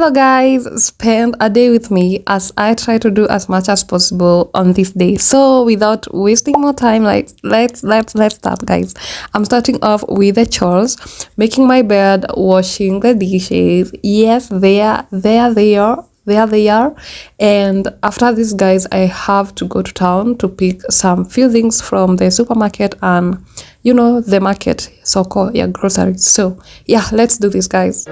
Hello guys, spend a day with me as I try to do as much as possible on this day. So without wasting more time, let's start, guys. I'm starting off with the chores, making my bed, washing the dishes. Yes, there they are. And after this, guys, I have to go to town to pick some few things from the supermarket and the market, soko, yeah, groceries. So yeah, let's do this, guys.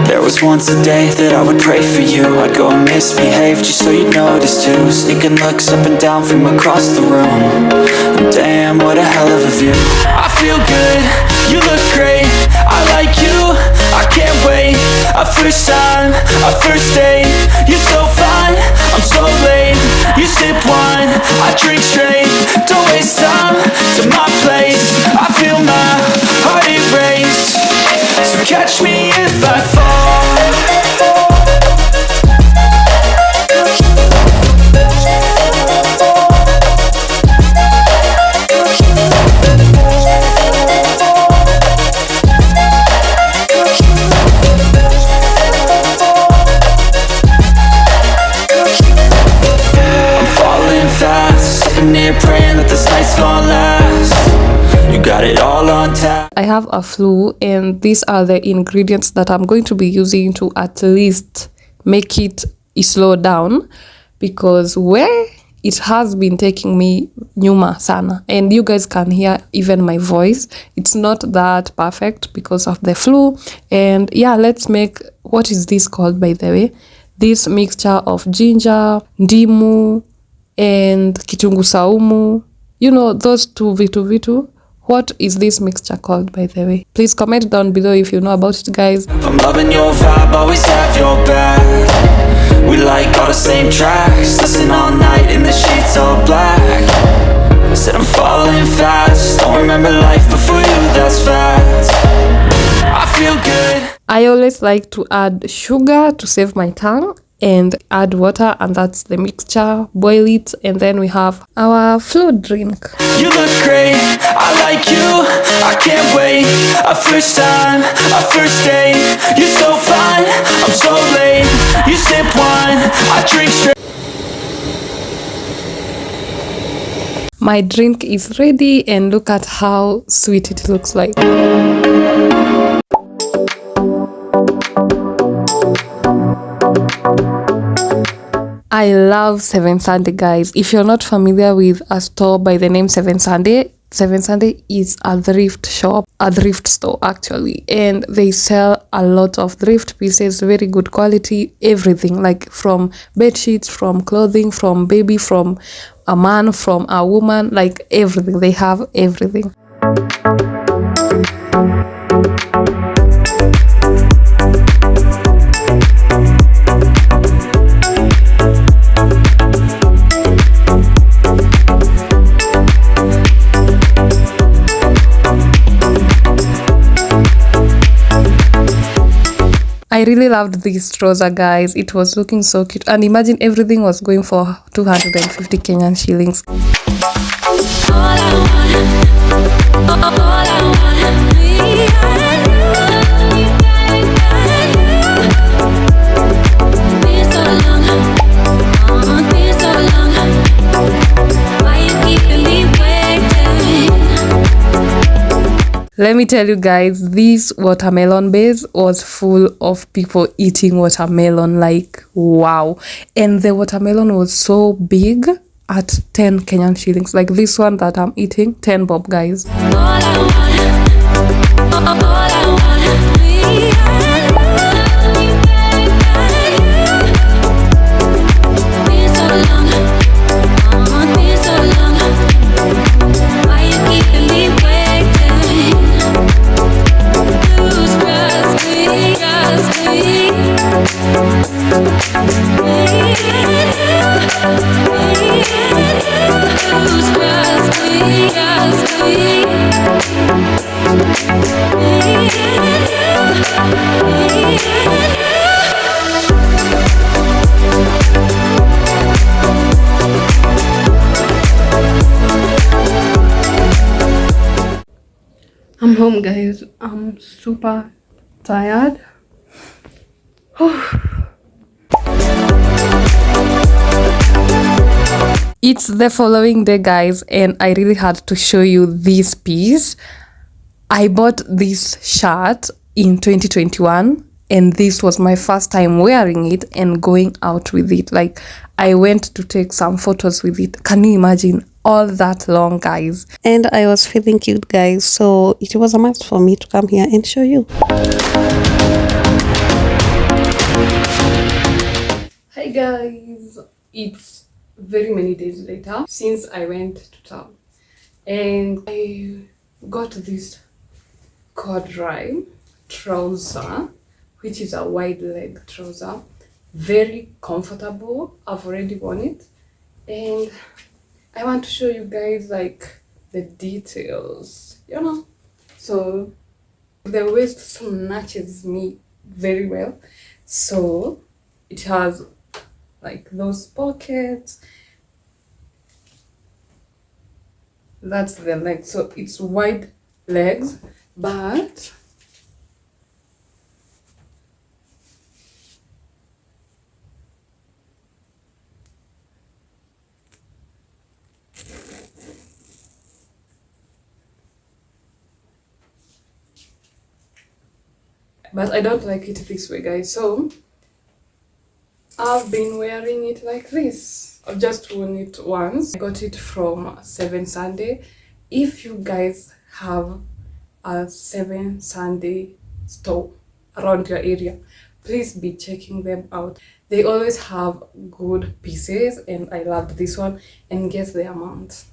There was once a day that I would pray for you. I'd go and misbehave just so you'd notice too. Sneaking looks up and down from across the room. And damn, what a hell of a view. I feel good, you look great, I like you, I can't wait. A first time, a first date. You're so fine, I'm so late. You sip wine, I drink straight. Don't waste time to my place. I feel my heart erase. So catch me if I fall. Praying that this night's gonna last. You got it all on tap. I have a flu, and these are the ingredients that I'm going to be using to at least make it slow down, because where it has been taking me nyuma sana, and you guys can hear even my voice, it's not that perfect because of the flu. And yeah, let's make, what is this called, by the way? This mixture of ginger, ndimu and kitungu saumu, those two vitu. What is this mixture called, by the way? Please comment down below if you know about it, guys. I'm loving your vibe, always have your back. We like all the same tracks, listen all night in the sheets all black. Said I'm falling fast, don't remember life before you, that's fact. I feel good. I always like to add sugar to save my tongue, and add water, and that's the mixture. Boil it, and then we have our flu drink. You look great, I like you, I can't wait. A first time, a first date. You're so fine, I'm so late. You sip wine, I drink straight. My drink is ready, and look at how sweet it looks like. I love Seven Sunday, guys. If you're not familiar with a store by the name Seven Sunday is a thrift shop, a thrift store actually, and they sell a lot of thrift pieces, very good quality, everything, like from bed sheets, from clothing, from baby, from a man, from a woman, like everything. They have everything. I really loved this trouser, guys. It was looking so cute, and imagine everything was going for 250 Kenyan shillings. Let me tell you guys, this watermelon base was full of people eating watermelon, like wow. And the watermelon was so big at 10 Kenyan shillings. Like this one that I'm eating, 10 bob, guys. Yeah. home, guys. I'm super tired. It's the following day, guys, and I really had to show you this piece. I bought this shirt in 2021, and this was my first time wearing it and going out with it. Like, I went to take some photos with it. Can you imagine all that long, guys? And I was feeling cute, guys, so it was a must for me to come here and show you. Hi guys, it's very many days later since I went to town, and I got this corduroy trouser, which is a wide leg trouser, very comfortable. I've already worn it, and I want to show you guys like the details, you know. So the waist snatches me very well, so it has like those pockets. That's the leg, so it's wide legs, but I don't like it this way, guys. So I've been wearing it like this. I've just worn it once. I got it from 7 Sunday. If you guys have a 7 Sunday store around your area, please be checking them out. They always have good pieces, and I loved this one. And guess the amount?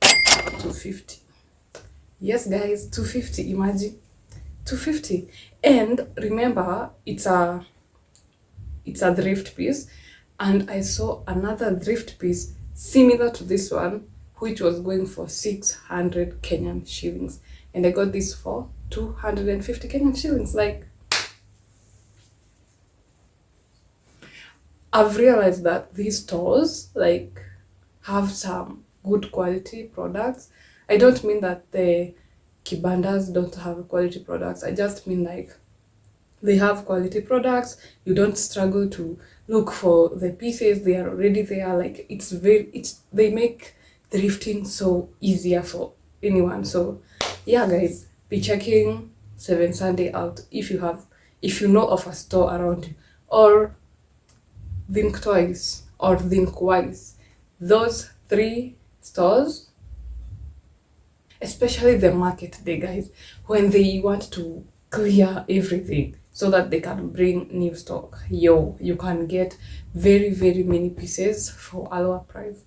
250. Yes, guys, 250. Imagine 250. And remember, it's a thrift piece, and I saw another thrift piece similar to this one, which was going for 600 Kenyan shillings, and I got this for 250 Kenyan shillings. Like, I've realized that these stores like have some good quality products. I don't mean that the kibandas don't have quality products. I just mean like they have quality products. You don't struggle to look for the pieces. They are already there. Like, they make thrifting so easier for anyone. So yeah, guys, be checking 7 Sunday out if you know of a store around you, or Think Twice or Think Wise. Those 3 stores, especially the market day, guys, when they want to clear everything so that they can bring new stock. You can get very, very many pieces for a lower price.